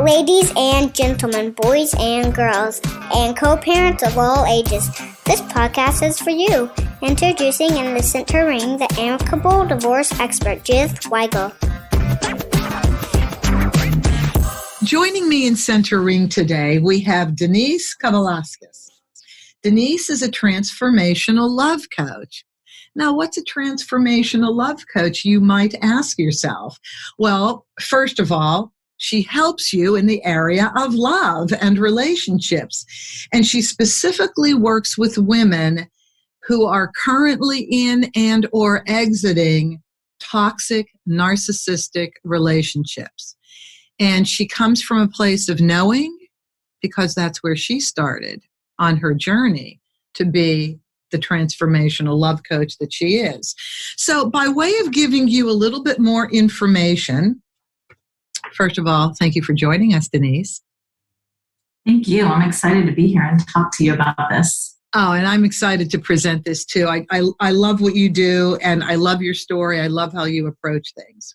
Ladies and gentlemen, boys and girls, and co-parents of all ages, this podcast is for you. Introducing and the center ring, the Amicable divorce expert, Judith Weigel. Joining me in center ring today, we have Denise Kavalisuskas. Denise is a transformational love coach. Now, what's a transformational love coach, you might ask yourself? Well, first of all, she helps you in the area of love and relationships. And she specifically works with women who are currently in and or exiting toxic, narcissistic relationships. And she comes from a place of knowing, because that's where she started on her journey to be the transformational love coach that she is. So by way of giving you a little bit more information, first of all, thank you for joining us, Denise. Thank you. I'm excited to be here and talk to you about this. Oh, and I'm excited to present this too. I love what you do, and I love your story. I love how you approach things.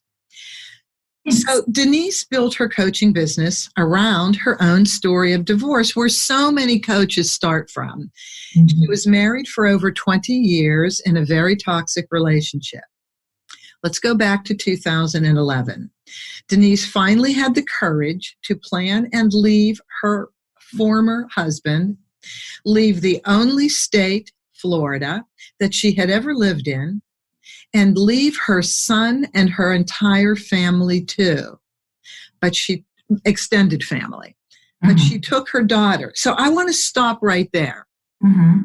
Thanks. So Denise built her coaching business around her own story of divorce, where so many coaches start from. Mm-hmm. She was married for over 20 years in a very toxic relationship. Let's go back to 2011. Denise finally had the courage to plan and leave her former husband, leave the only state, Florida, that she had ever lived in, and leave her son and her entire family too. But she, extended family, but she took her daughter. So I want to stop right there. Mm-hmm.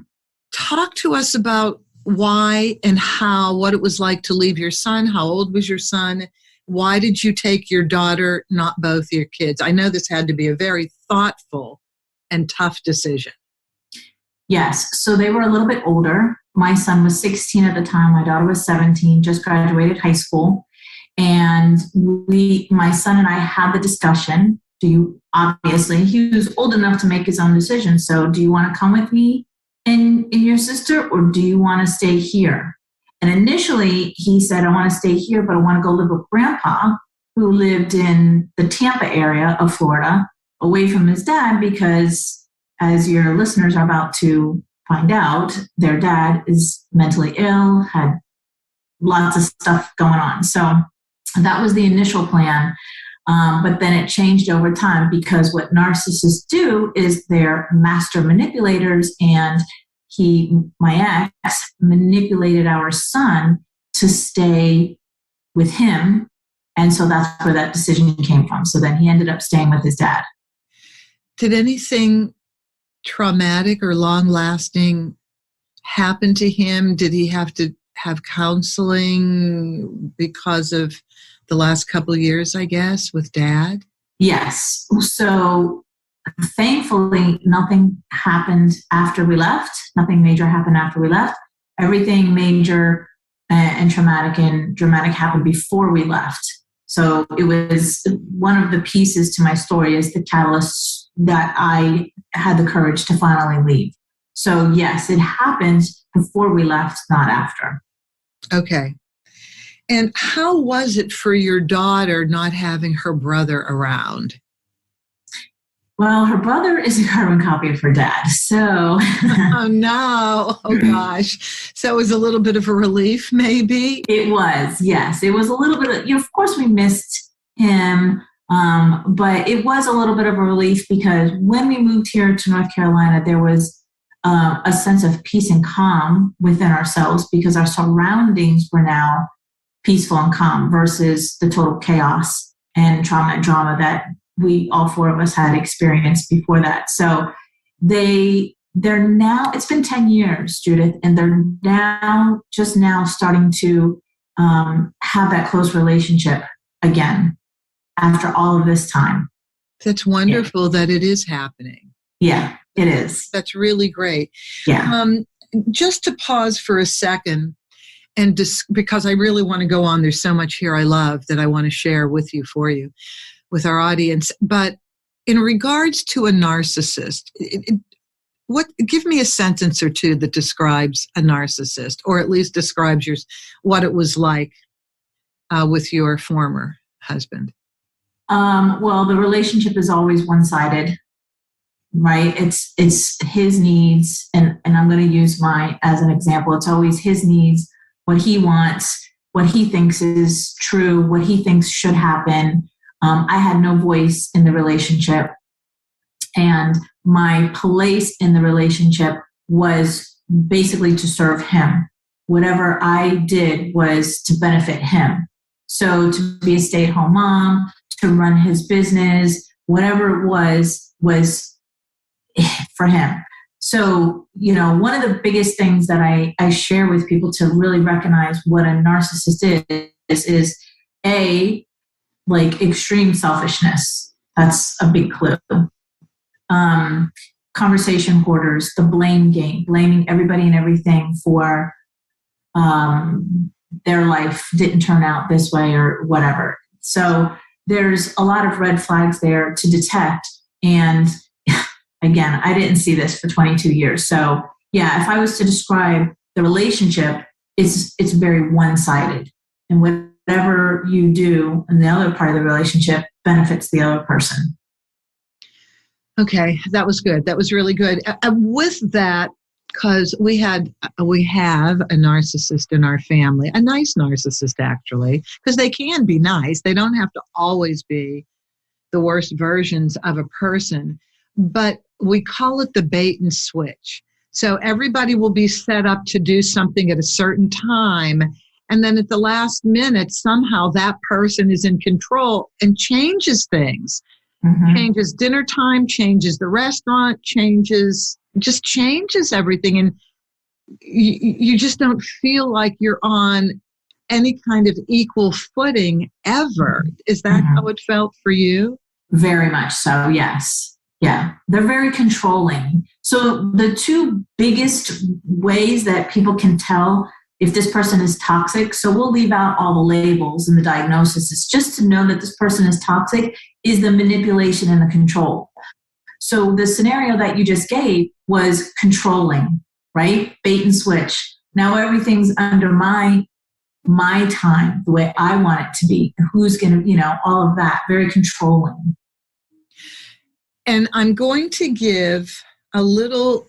Talk to us about why and how, what it was like to leave your son. How old was your son? Why did you take your daughter, not both your kids? I know this had to be a very thoughtful and tough decision. Yes. So they were a little bit older. My son was 16 at the time. My daughter was 17, just graduated high school. And my son and I had the discussion. Obviously, he was old enough to make his own decision. So do you want to come with me and your sister, or do you want to stay here? And initially he said, I want to stay here, but I want to go live with Grandpa, who lived in the Tampa area of Florida, away from his dad, because as your listeners are about to find out, their dad is mentally ill, had lots of stuff going on. So that was the initial plan. But then it changed over time, because what narcissists do is they're master manipulators, and my ex, manipulated our son to stay with him. And so that's where that decision came from. So then he ended up staying with his dad. Did anything traumatic or long-lasting happen to him? Did he have to have counseling because of the last couple of years, I guess, with dad? Yes. So thankfully, nothing happened after we left. Nothing major happened after we left. Everything major and traumatic and dramatic happened before we left. So it was one of the pieces to my story, is the catalyst that I had the courage to finally leave. So yes, it happened before we left, not after. Okay. And how was it for your daughter not having her brother around? Well, her brother is a carbon copy of her dad, so... Oh, no. Oh, gosh. So it was a little bit of a relief, maybe? It was, yes. It was a little bit of... of course, we missed him, but it was a little bit of a relief, because when we moved here to North Carolina, there was a sense of peace and calm within ourselves, because our surroundings were now peaceful and calm versus the total chaos and trauma and drama that we, all four of us, had experienced before that. So they're now, it's been 10 years, Judith, and they're just now starting to have that close relationship again after all of this time. That's wonderful that it is happening. Yeah, it is. That's really great. Yeah. Just to pause for a second, and because I really want to go on, there's so much here I love that I want to share with you, with our audience. But in regards to a narcissist, give me a sentence or two that describes a narcissist, or at least describes what it was like with your former husband. Well, the relationship is always one-sided, right? It's his needs, and I'm going to use mine as an example. It's always his needs, what he wants, what he thinks is true, what he thinks should happen. I had no voice in the relationship, and my place in the relationship was basically to serve him. Whatever I did was to benefit him. So to be a stay-at-home mom, to run his business, whatever it was for him. So, one of the biggest things that I share with people to really recognize what a narcissist is A, like extreme selfishness. That's a big clue. Conversation hoarders, the blame game, blaming everybody and everything for their life didn't turn out this way or whatever. So there's a lot of red flags there to detect. And again, I didn't see this for 22 years. So yeah, if I was to describe the relationship, it's very one-sided. And whatever you do in the other part of the relationship benefits the other person. Okay, that was good. That was really good. With that, because we have a narcissist in our family, a nice narcissist actually, because they can be nice. They don't have to always be the worst versions of a person, but we call it the bait and switch. So everybody will be set up to do something at a certain time, and then at the last minute, somehow that person is in control and changes things. Mm-hmm. Changes dinner time, changes the restaurant, changes everything. And you just don't feel like you're on any kind of equal footing ever. Is that mm-hmm. how it felt for you? Very much so, yes. Yeah, they're very controlling. So the two biggest ways that people can tell if this person is toxic, so we'll leave out all the labels and the diagnosis, it's just to know that this person is toxic, is the manipulation and the control. So the scenario that you just gave was controlling, right? Bait and switch. Now everything's under my time, the way I want it to be. Who's going to, all of that, very controlling. And I'm going to give a little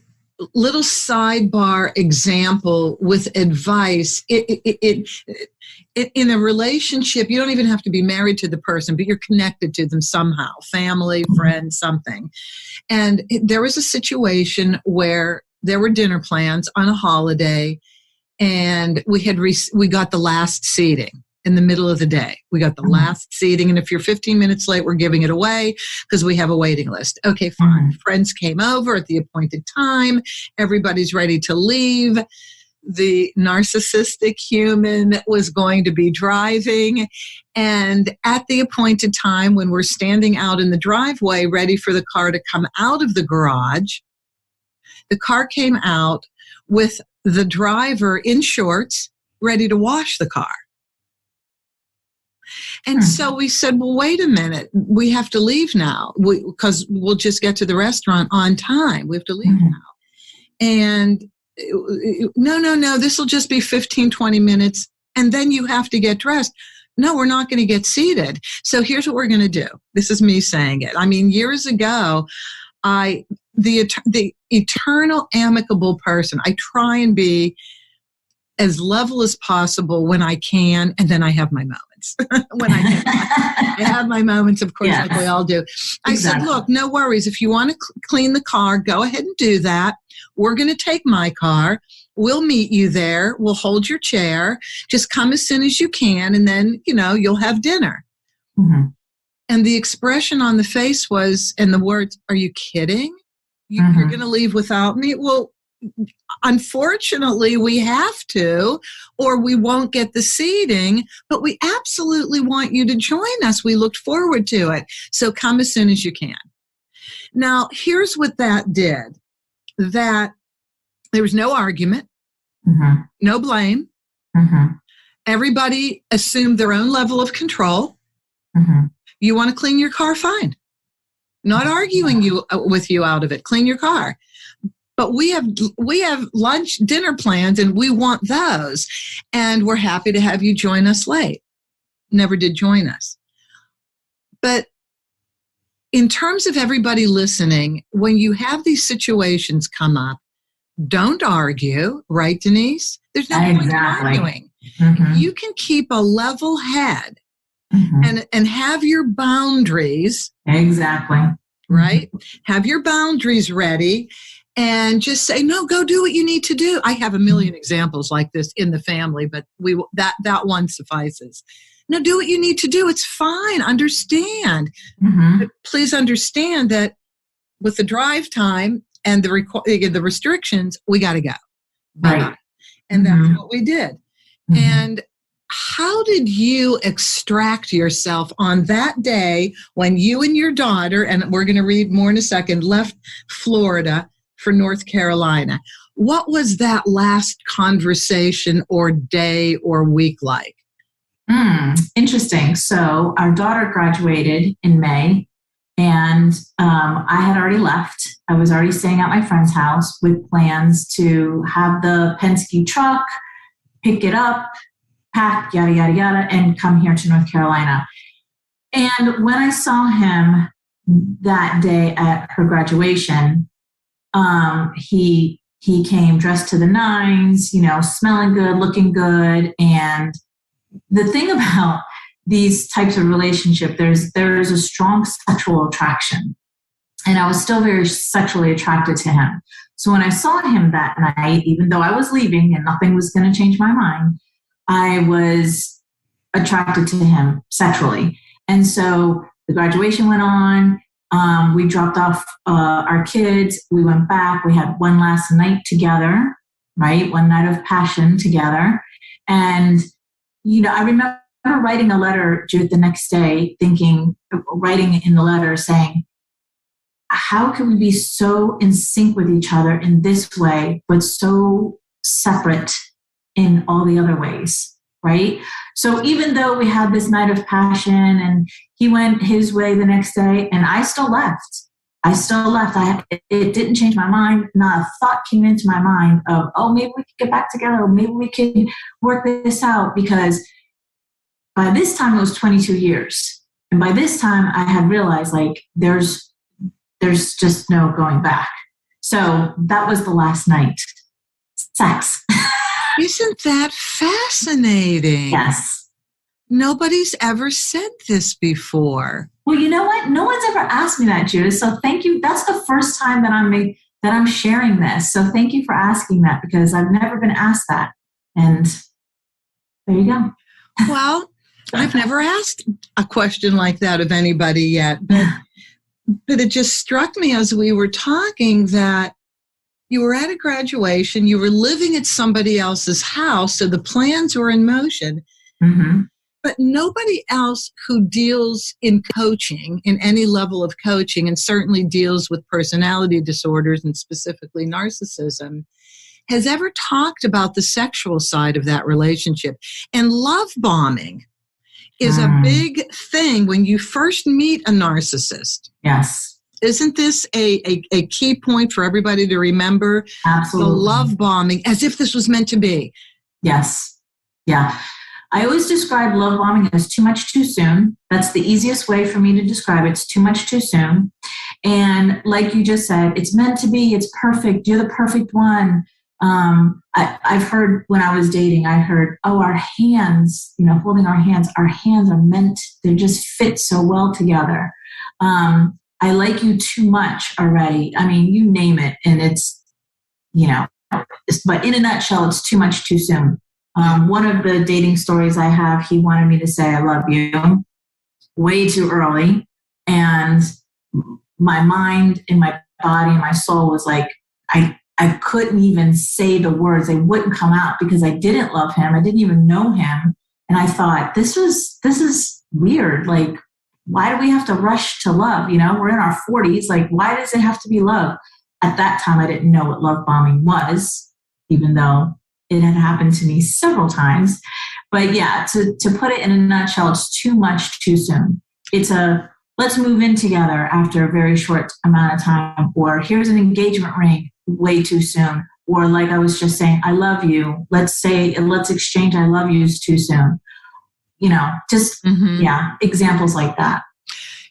sidebar example with advice. In a relationship, you don't even have to be married to the person, but you're connected to them somehow, family, friend, something. And there was a situation where there were dinner plans on a holiday, and we got the last seating in the middle of the day. We got the last seating, and if you're 15 minutes late, we're giving it away because we have a waiting list. Okay, fine. Friends came over at the appointed time. Everybody's ready to leave. The narcissistic human was going to be driving, and at the appointed time, when we're standing out in the driveway ready for the car to come out of the garage, the car came out with the driver in shorts ready to wash the car. And so we said, well, wait a minute, we have to leave now because we'll just get to the restaurant on time. We have to leave now. And no, this will just be 15, 20 minutes. And then you have to get dressed. No, we're not going to get seated. So here's what we're going to do. This is me saying it. I mean, years ago, the eternal amicable person, I try and be as level as possible when I can, and then I have my moments. When I have my moments, of course, like we all do. I said, look, no worries. If you want to clean the car, go ahead and do that. We're going to take my car. We'll meet you there. We'll hold your chair. Just come as soon as you can, and then, you'll have dinner. Mm-hmm. And the expression on the face was, and the words, are you kidding? You're going to leave without me? Well, unfortunately, we have to, or we won't get the seating, but we absolutely want you to join us. We looked forward to it. So come as soon as you can. Now, here's what that did. That there was no argument, no blame. Everybody assumed their own level of control. You want to clean your car? Fine. Not arguing with you out of it. Clean your car. But we have lunch, dinner plans, and we want those. And we're happy to have you join us late. Never did join us. But in terms of everybody listening, when you have these situations come up, don't argue, right, Denise? There's no point in arguing. You can keep a level head and have your boundaries. Exactly. Right? Have your boundaries ready and just say, no, go do what you need to do. I have a million examples like this in the family, but that one suffices. No, do what you need to do. It's fine. Understand. But please understand that with the drive time and the restrictions, we got to go. Right. And that's what we did. And how did you extract yourself on that day when you and your daughter, and we're going to read more in a second, left Florida for North Carolina? What was that last conversation or day or week like? Interesting. So our daughter graduated in May, and I had already left. I was already staying at my friend's house with plans to have the Penske truck, pick it up, pack, yada, yada, yada, and come here to North Carolina. And when I saw him that day at her graduation, he came dressed to the nines, smelling good, looking good. And the thing about these types of relationship, there's a strong sexual attraction. And I was still very sexually attracted to him. So when I saw him that night, even though I was leaving and nothing was going to change my mind, I was attracted to him sexually. And so the graduation went on. We dropped off our kids. We went back. We had one last night together, right? One night of passion together. And, I remember writing a letter the next day, writing in the letter saying, how can we be so in sync with each other in this way, but so separate in all the other ways, right? So even though we had this night of passion and he went his way the next day and I still left. It didn't change my mind. Not a thought came into my mind of, maybe we could get back together. Or maybe we could work this out, because by this time it was 22 years. And by this time I had realized there's just no going back. So that was the last night. Sex. Isn't that fascinating? Yes. Nobody's ever said this before. Well, you know what? No one's ever asked me that, Judith. So thank you. That's the first time that I'm sharing this. So thank you for asking that, because I've never been asked that. And there you go. Well, I've never asked a question like that of anybody yet, but it just struck me as we were talking that you were at a graduation, you were living at somebody else's house, so the plans were in motion. But nobody else who deals in coaching, in any level of coaching, and certainly deals with personality disorders and specifically narcissism, has ever talked about the sexual side of that relationship. And love bombing is a big thing when you first meet a narcissist. Yes. Isn't this a key point for everybody to remember? Absolutely. The love bombing, as if this was meant to be. Yes. Yeah. I always describe love bombing as too much too soon. That's the easiest way for me to describe it. It's too much too soon. And like you just said, it's meant to be. It's perfect. You're the perfect one. I've heard when I was dating, our hands, holding our hands are meant, they just fit so well together. I like you too much already. I mean, you name it. And it's, but in a nutshell, it's too much too soon. One of the dating stories I have, he wanted me to say, I love you way too early. And my mind and my body and my soul was like, I couldn't even say the words. They wouldn't come out because I didn't love him. I didn't even know him. And I thought, this is weird. Like, why do we have to rush to love? We're in our 40s. Like, why does it have to be love? At that time, I didn't know what love bombing was, even though it had happened to me several times. But yeah, to put it in a nutshell, it's too much too soon. It's let's move in together after a very short amount of time, or here's an engagement ring way too soon. Or like I was just saying, I love you. Let's exchange I love yous too soon. Examples like that.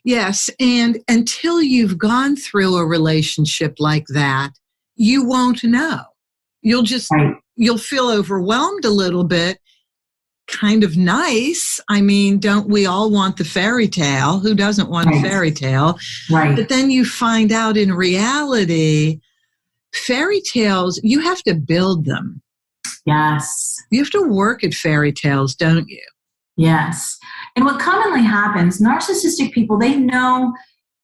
Yes. And until you've gone through a relationship like that, you won't know. You'll feel overwhelmed a little bit. Kind of nice. I mean, don't we all want the fairy tale? Who doesn't want a fairy tale? Right. But then you find out in reality, fairy tales, you have to build them. Yes. You have to work at fairy tales, don't you? Yes. And what commonly happens, narcissistic people, they know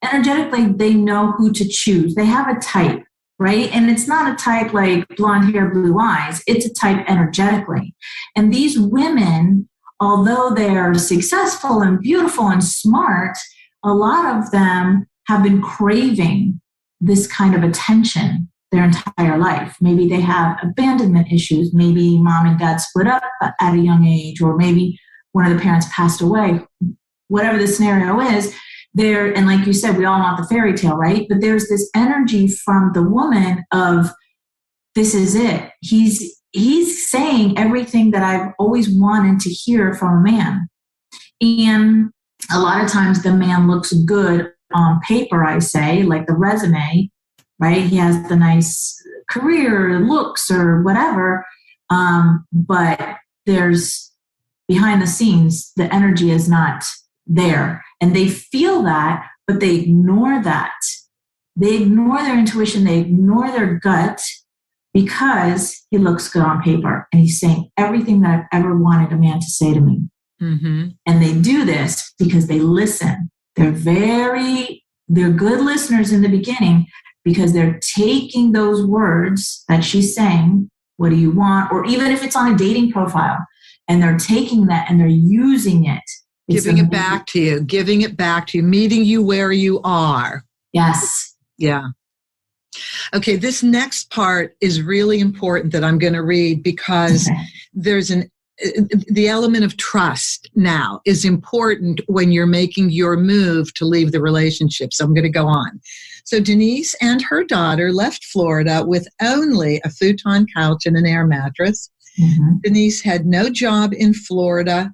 energetically, they know who to choose. They have a type, right? And it's not a type like blonde hair, blue eyes. It's a type energetically. And these women, although they're successful and beautiful and smart, a lot of them have been craving this kind of attention their entire life. Maybe they have abandonment issues. Maybe mom and dad split up at a young age, or maybe one of the parents passed away. Whatever the scenario is, there, and like you said, we all want the fairy tale, right? But there's this energy from the woman of, this is it. He's saying everything that I've always wanted to hear from a man. And a lot of times the man looks good on paper, I say, like the resume, right? He has the nice career, looks, or whatever. But there's behind the scenes, the energy is not there. And they feel that, but they ignore that. They ignore their intuition. They ignore their gut because he looks good on paper. And he's saying everything that I've ever wanted a man to say to me. Mm-hmm. And they do this because they listen. They're good listeners in the beginning because they're taking those words that she's saying, what do you want? Or even if it's on a dating profile, and they're taking that and they're using it. Giving it back to you, meeting you where you are. Yes. Yeah. Okay, this next part is really important that I'm going to read because there's the element of trust now is important when you're making your move to leave the relationship. So I'm going to go on. So Denise and her daughter left Florida with only a futon couch and an air mattress. Mm-hmm. Denise had no job in Florida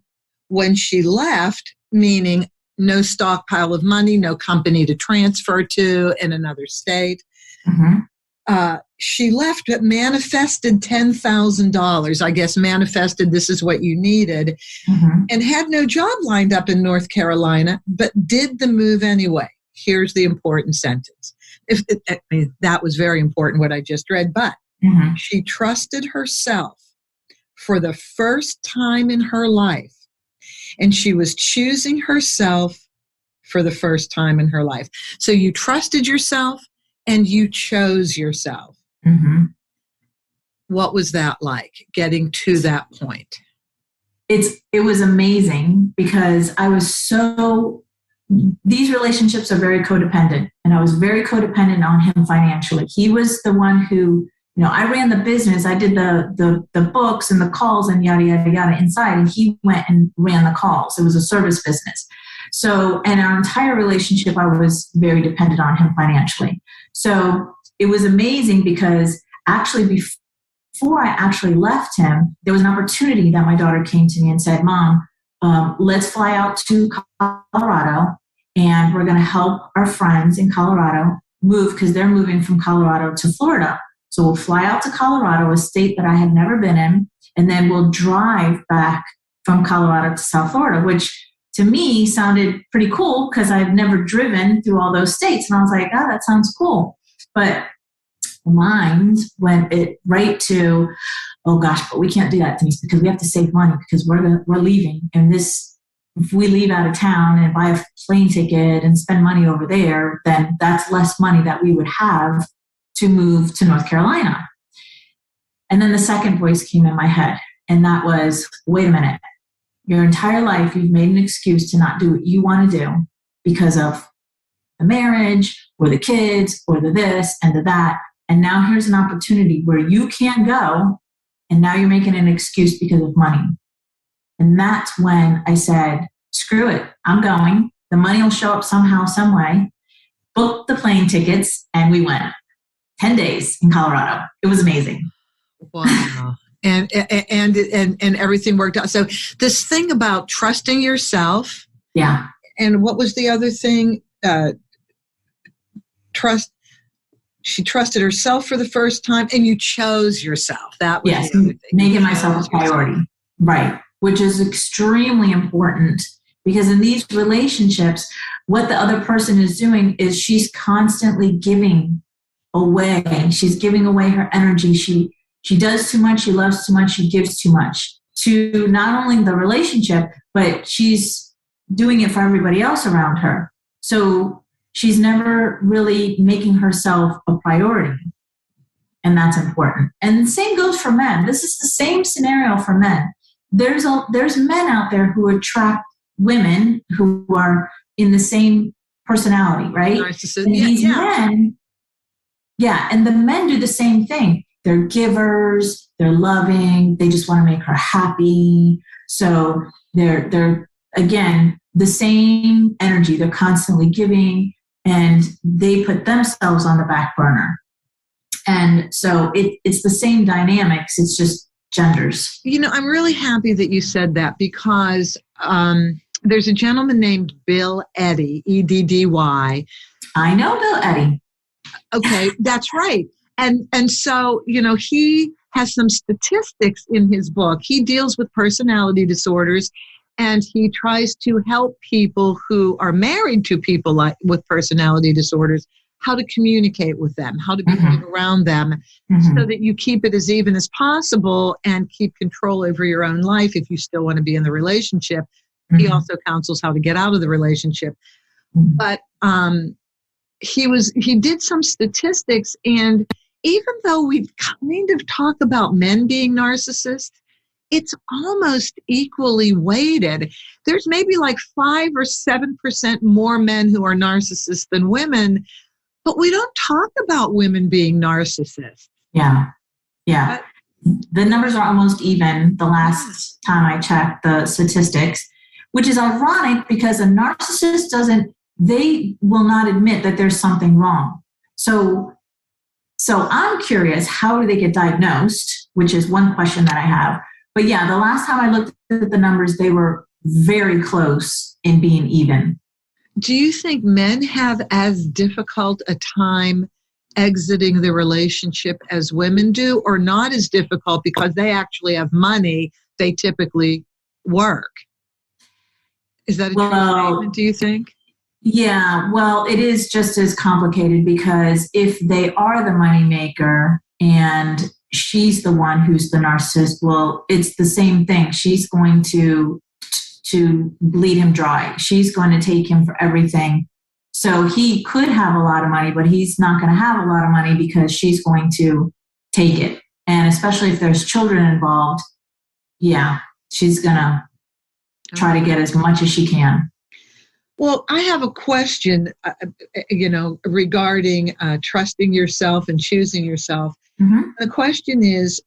when she left, meaning no stockpile of money, no company to transfer to in another state. Mm-hmm. She left but manifested $10,000. I guess manifested this is what you needed, and had no job lined up in North Carolina, but did the move anyway. Here's the important sentence. That was very important what I just read, but she trusted herself for the first time in her life. And she was choosing herself for the first time in her life. So you trusted yourself and you chose yourself. Mm-hmm. What was that like, getting to that point? It was amazing because these relationships are very codependent, and I was very codependent on him financially. He was the one who, I ran the business. I did the books and the calls and yada, yada, yada inside. And he went and ran the calls. It was a service business. So, and our entire relationship, I was very dependent on him financially. So it was amazing because actually before I actually left him, there was an opportunity that my daughter came to me and said, Mom, let's fly out to Colorado and we're going to help our friends in Colorado move because they're moving from Colorado to Florida. So we'll fly out to Colorado, a state that I had never been in, and then we'll drive back from Colorado to South Florida, which to me sounded pretty cool because I've never driven through all those states. And I was like, oh, that sounds cool. But mind went it right to, oh gosh, but we can't do that, Denise, because we have to save money because we're leaving. And if we leave out of town and buy a plane ticket and spend money over there, then that's less money that we would have to move to North Carolina. And then the second voice came in my head, and that was, wait a minute, your entire life you've made an excuse to not do what you want to do because of the marriage or the kids or the this and the that. And now here's an opportunity where you can go, and now you're making an excuse because of money. And that's when I said, screw it, I'm going. The money will show up somehow, some way. Booked the plane tickets, and we went. 10 days in Colorado. It was amazing. Wow. and everything worked out. So this thing about trusting yourself. Yeah. And what was the other thing? She trusted herself for the first time, and you chose yourself. That was yes, the other thing. Making myself a priority, right? Which is extremely important, because in these relationships, what the other person is doing is she's constantly giving away. She's giving away her energy. She does too much. She loves too much. She gives too much to not only the relationship, but she's doing it for everybody else around her. So she's never really making herself a priority. And that's important. And the same goes for men. This is the same scenario for men. There's men out there who attract women who are in the same personality, right? Narcissist. And these men, and the men do the same thing. They're givers, they're loving, they just want to make her happy. So they're again, the same energy. They're constantly giving, and they put themselves on the back burner. And so it's the same dynamics. It's just genders. I'm really happy that you said that, because there's a gentleman named Bill Eddy, Eddy. I know Bill Eddy. Okay, that's right. And so, he has some statistics in his book. He deals with personality disorders, and he tries to help people who are married to people with personality disorders, how to communicate with them, how to behave around them, so that you keep it as even as possible and keep control over your own life if you still want to be in the relationship. He also counsels how to get out of the relationship. But he did some statistics, and even though we kind of talk about men being narcissists, it's almost equally weighted. There's maybe like 5 or 7% more men who are narcissists than women, but we don't talk about women being narcissists. Yeah. The numbers are almost even the last time I checked the statistics, which is ironic because a narcissist they will not admit that there's something wrong. So I'm curious, how do they get diagnosed? Which is one question that I have. But yeah, the last time I looked at the numbers, they were very close in being even. Do you think men have as difficult a time exiting the relationship as women do, or not as difficult because they actually have money, they typically work? Is that a true statement, do you think? Yeah, well, it is just as complicated, because if they are the moneymaker and she's the one who's the narcissist, well, it's the same thing. She's going to bleed him dry. She's going to take him for everything. So he could have a lot of money, but he's not going to have a lot of money because she's going to take it. And especially if there's children involved, she's going to try to get as much as she can. Well, I have a question, regarding trusting yourself and choosing yourself. The question is,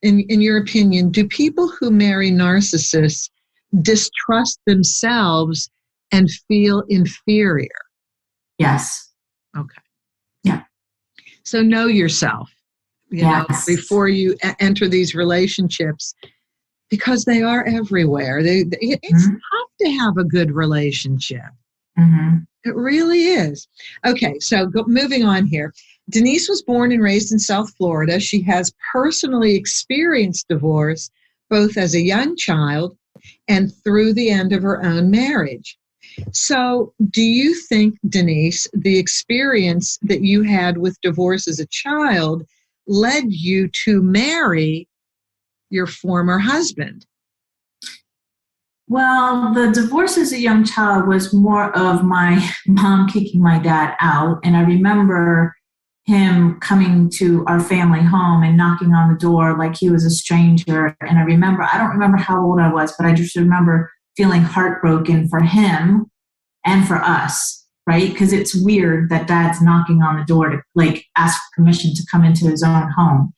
in your opinion, do people who marry narcissists distrust themselves and feel inferior? Yes. Okay. Yeah. So know yourself, before you enter these relationships, because they are everywhere. It's tough to have a good relationship. It really is. Okay, so moving on here. Denise was born and raised in South Florida. She has personally experienced divorce, both as a young child and through the end of her own marriage. So do you think, Denise, the experience that you had with divorce as a child led you to marry your former husband? Well, the divorce as a young child was more of my mom kicking my dad out. And I remember him coming to our family home and knocking on the door like he was a stranger. And I don't remember how old I was, but I just remember feeling heartbroken for him and for us, right? Because it's weird that dad's knocking on the door to ask permission to come into his own home.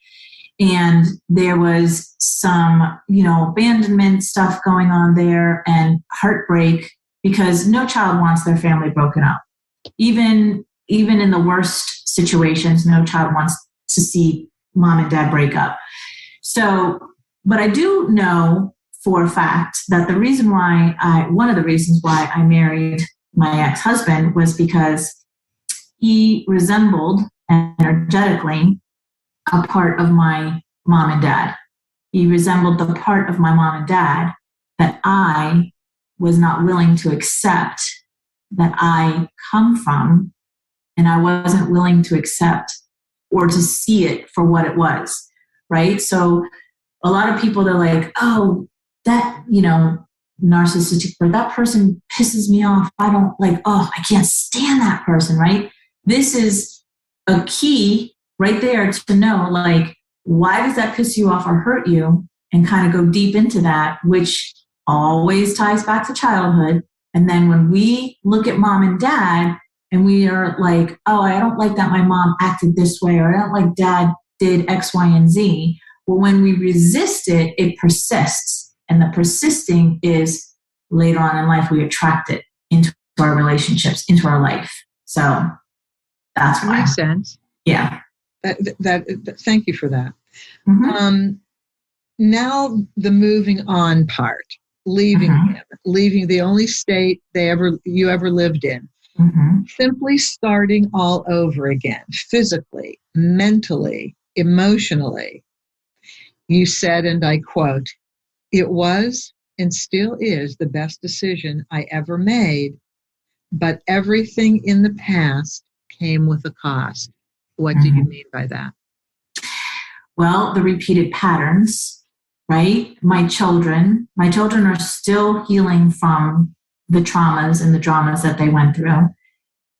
And there was some, abandonment stuff going on there, and heartbreak, because no child wants their family broken up. Even in the worst situations, no child wants to see mom and dad break up. So, but I do know for a fact that one of the reasons why I married my ex-husband was because he resembled energetically a part of my mom and dad. He resembled the part of my mom and dad that I was not willing to accept that I come from, and I wasn't willing to accept or to see it for what it was, right? So a lot of people, they're like, oh, that, narcissistic, or that person pisses me off. I don't like, oh, I can't stand that person, right? This is a key right there to know, like, why does that piss you off or hurt you? And kind of go deep into that, which always ties back to childhood. And then when we look at mom and dad and we are like, oh, I don't like that my mom acted this way, or I don't like dad did X, Y, and Z. Well, when we resist it, it persists. And the persisting is later on in life, we attract it into our relationships, into our life. So that's why. Makes sense. Yeah. That thank you for that. Mm-hmm. Now the moving on part, leaving him, leaving the only state you ever lived in, simply starting all over again, physically, mentally, emotionally. You said, and I quote, "It was and still is the best decision I ever made, but everything in the past came with a cost." What do you mean by that? Well, the repeated patterns, right? My children are still healing from the traumas and the dramas that they went through,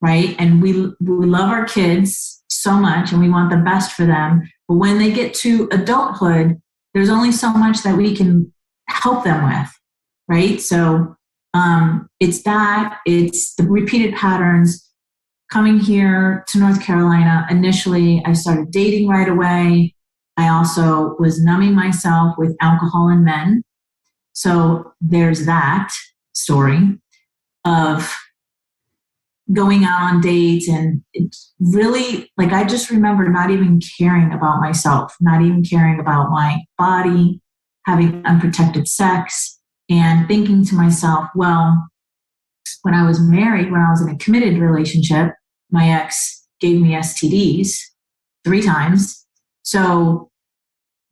right? And we love our kids so much and we want the best for them. But when they get to adulthood, there's only so much that we can help them with, right? So it's the repeated patterns. Coming here to North Carolina, initially I started dating right away. I also was numbing myself with alcohol and men. So there's that story of going out on dates, and it's really, like, I just remember not even caring about myself, not even caring about my body, having unprotected sex, and thinking to myself, well, when I was married, when I was in a committed relationship, my ex gave me STDs 3 times. So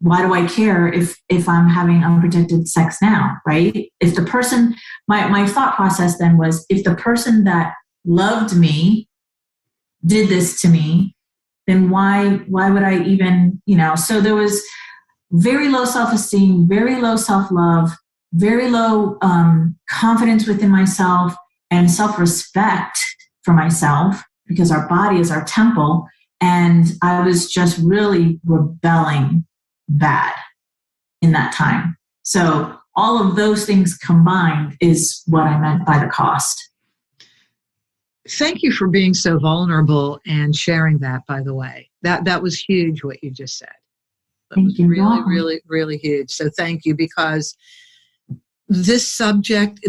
why do I care if I'm having unprotected sex now, right? If the person, my thought process then was, if the person that loved me did this to me, then why would I even, so there was very low self-esteem, very low self-love, very low confidence within myself, and self-respect for myself, because our body is our temple. And I was just really rebelling bad in that time. So all of those things combined is what I meant by the cost. Thank you for being so vulnerable and sharing that, by the way. That was huge, what you just said. That was really, really, really huge. So thank you, because this subject,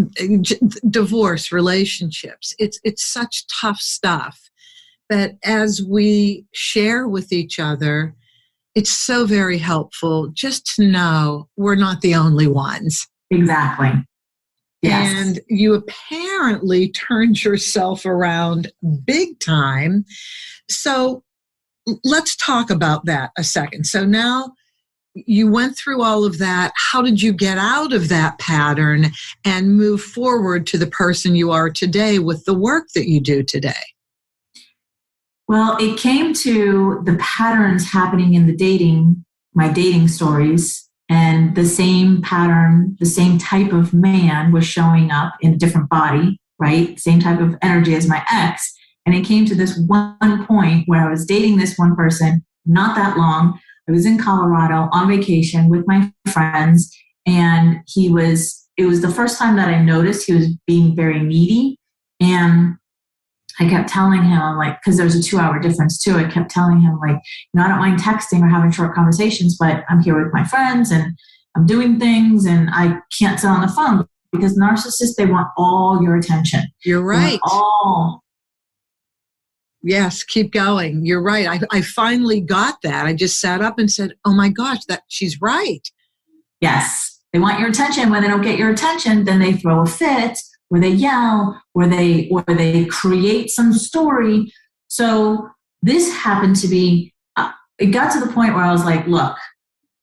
divorce, relationships, it's such tough stuff that as we share with each other, it's so very helpful just to know we're not the only ones. Exactly. Yes. And you apparently turned yourself around big time. So let's talk about that a second. So now you went through all of that. How did you get out of that pattern and move forward to the person you are today with the work that you do today? Well, it came to the patterns happening in my dating stories, and the same pattern, the same type of man was showing up in a different body, right? Same type of energy as my ex. And it came to this one point where I was dating this one person, not that long. I was in Colorado on vacation with my friends, and it was the first time that I noticed he was being very needy. And I kept telling him, like, because there's a 2-hour difference too. I kept telling him, like, I don't mind texting or having short conversations, but I'm here with my friends and I'm doing things and I can't sit on the phone, because narcissists, they want all your attention. You're right. All. Yes, keep going. You're right. I finally got that. I just sat up and said, oh my gosh, she's right. Yes. They want your attention. When they don't get your attention, then they throw a fit, or they yell, or they create some story. So this happened to be, it got to the point where I was like, look,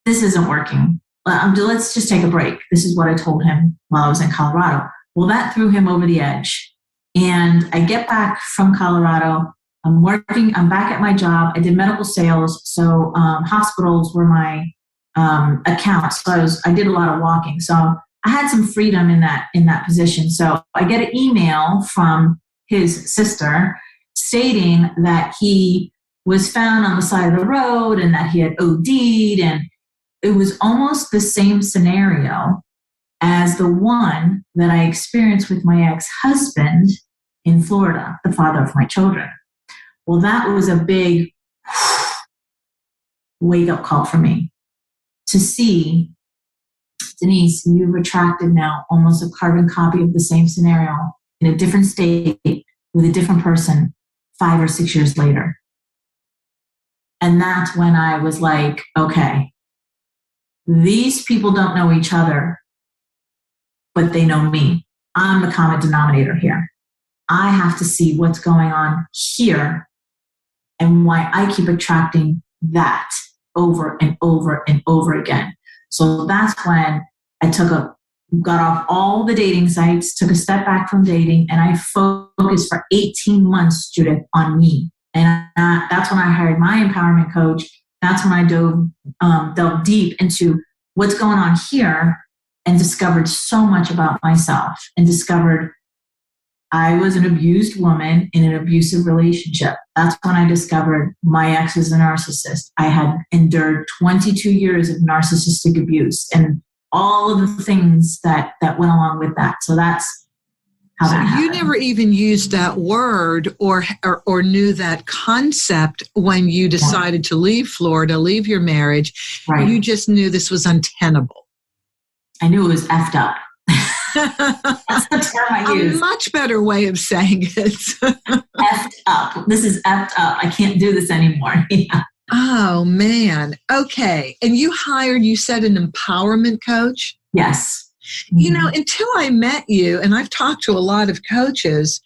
this isn't working. Let's just take a break. This is what I told him while I was in Colorado. Well, that threw him over the edge. And I get back from Colorado. I'm back at my job. I did medical sales. So hospitals were my account. So I did a lot of walking. So I had some freedom in that position. So I get an email from his sister stating that he was found on the side of the road and that he had OD'd. And it was almost the same scenario as the one that I experienced with my ex-husband in Florida, the father of my children. Well, that was a big wake-up call for me to see, Denise, you've attracted now almost a carbon copy of the same scenario in a different state with a different person 5 or 6 years later. And that's when I was like, okay, these people don't know each other, but they know me. I'm the common denominator here. I have to see what's going on here and why I keep attracting that over and over and over again. So that's when I got off all the dating sites, took a step back from dating, and I focused for 18 months, Judith, on me. And that's when I hired my empowerment coach. That's when I delved deep into what's going on here and discovered so much about myself and discovered I was an abused woman in an abusive relationship. That's when I discovered my ex was a narcissist. I had endured 22 years of narcissistic abuse and all of the things that went along with that. So that's how that happened. You never even used that word or knew that concept when you decided to leave Florida, leave your marriage. Right. You just knew this was untenable. I knew it was effed up. That's the term I use. A much better way of saying it. Effed up. This is effed up. I can't do this anymore. Yeah. Oh, man. Okay. And you said an empowerment coach? Yes. You know, until I met you, and I've talked to a lot of coaches,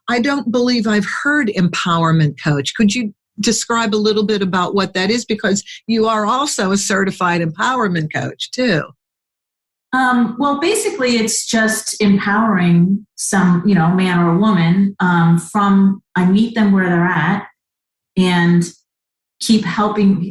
I don't believe I've heard empowerment coach. Could you describe a little bit about what that is? Because you are also a certified empowerment coach, too. Well, basically, it's just empowering some, man or woman I meet them where they're at and keep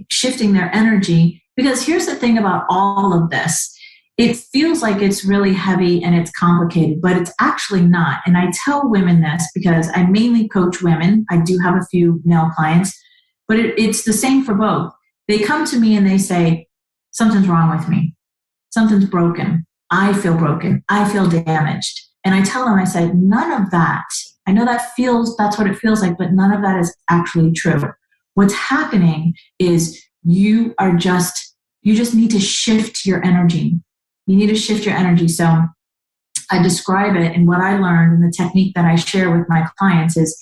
shifting their energy. Because here's the thing about all of this. It feels like it's really heavy and it's complicated, but it's actually not. And I tell women this because I mainly coach women. I do have a few male clients, but it's the same for both. They come to me and they say, something's wrong with me. Something's broken. I feel broken. I feel damaged. And I tell them, I say, none of that. I know that's what it feels like, but none of that is actually true. What's happening is you just need to shift your energy. You need to shift your energy. So I describe it, and what I learned and the technique that I share with my clients is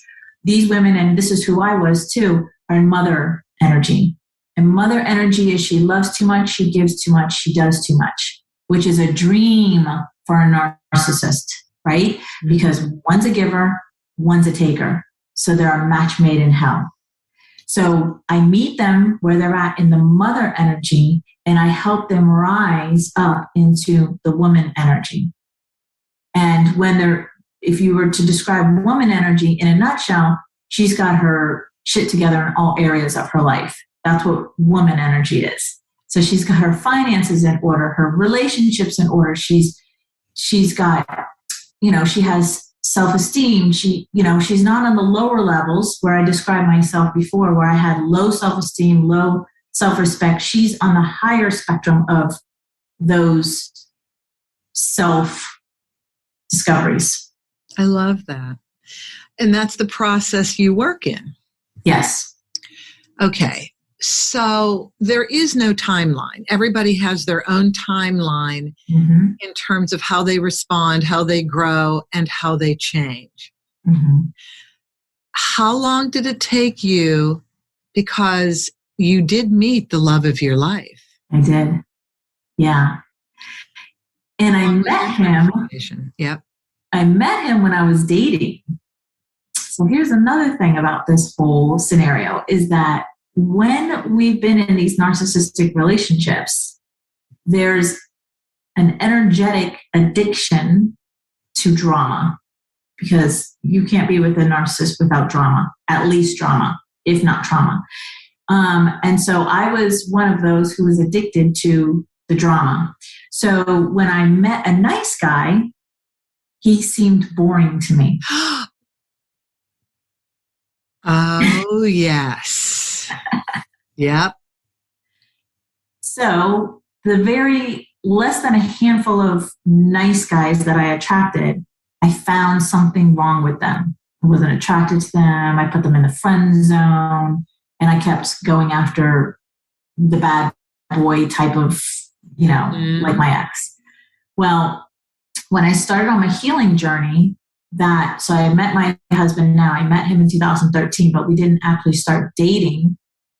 these women, and this is who I was too, are in mother energy. And mother energy is she loves too much, she gives too much, she does too much, which is a dream for a narcissist, right? Mm-hmm. Because one's a giver, one's a taker. So they're a match made in hell. So I meet them where they're at in the mother energy, and I help them rise up into the woman energy. And if you were to describe woman energy in a nutshell, she's got her shit together in all areas of her life. That's what woman energy is. So she's got her finances in order, her relationships in order. She's got, she has self-esteem. She's not on the lower levels where I described myself before, where I had low self-esteem, low self-respect. She's on the higher spectrum of those self-discoveries. I love that. And that's the process you work in. Yes. Okay. So there is no timeline. Everybody has their own timeline in terms of how they respond, how they grow, and how they change. Mm-hmm. How long did it take you? Because you did meet the love of your life. I did. Yeah. And I met him. Yep. I met him when I was dating. So here's another thing about this whole scenario is that when we've been in these narcissistic relationships, there's an energetic addiction to drama, because you can't be with a narcissist without drama, at least drama, if not trauma. And so I was one of those who was addicted to the drama. So when I met a nice guy, he seemed boring to me. Oh, yes. Yep. So the very less than a handful of nice guys that I attracted, I found something wrong with them. I wasn't attracted to them. I put them in the friend zone, and I kept going after the bad boy type of, like my ex. Well, when I started on my healing journey, so I met my husband now. I met him in 2013, but we didn't actually start dating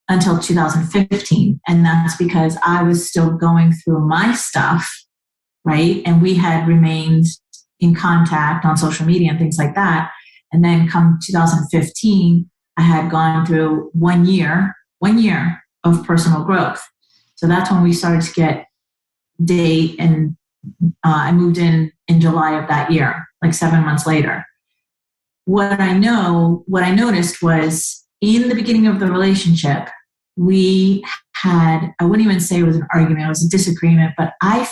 until 2015. And that's because I was still going through my stuff, right? And we had remained in contact on social media and things like that. And then come 2015, I had gone through 1 year of personal growth. So that's when we started to date, and I moved in July of that year, like 7 months later. What I noticed was in the beginning of the relationship, we had, I wouldn't even say it was an argument, it was a disagreement, but I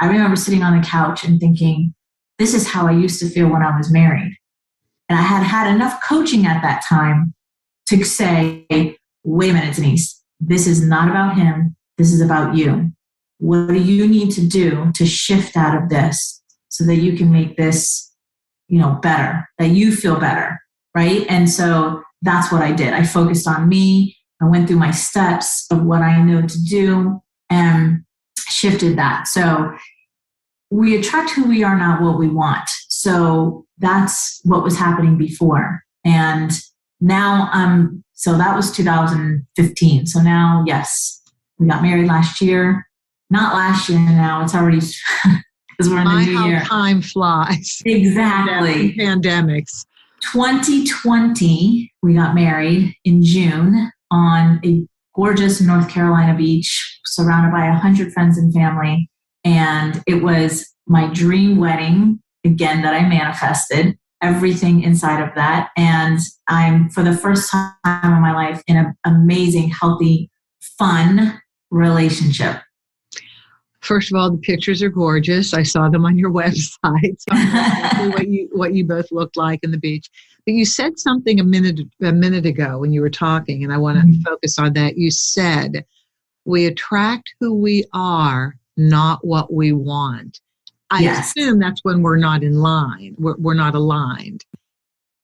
remember sitting on the couch and thinking, this is how I used to feel when I was married. And I had had enough coaching at that time to say, wait a minute, Denise, this is not about him. This is about you. What do you need to do to shift out of this so that you can make this, better, that you feel better, right? And so that's what I did. I focused on me. I went through my steps of what I know to do and shifted that. So we attract who we are, not what we want. So that's what was happening before. And now, so that was 2015. So now, yes, we got married last year. Not last year now. It's already, because we're in the new year. Time flies. Exactly. Pandemics. 2020, we got married in June on a gorgeous North Carolina beach, surrounded by 100 friends and family. And it was my dream wedding, again, that I manifested, everything inside of that. And I'm, for the first time in my life, in an amazing, healthy, fun relationship. First of all, the pictures are gorgeous. I saw them on your website. So exactly what you both looked like in the beach. But you said something a minute ago when you were talking, and I want to focus on that. You said, we attract who we are, not what we want. I assume that's when we're not in line. We're not aligned.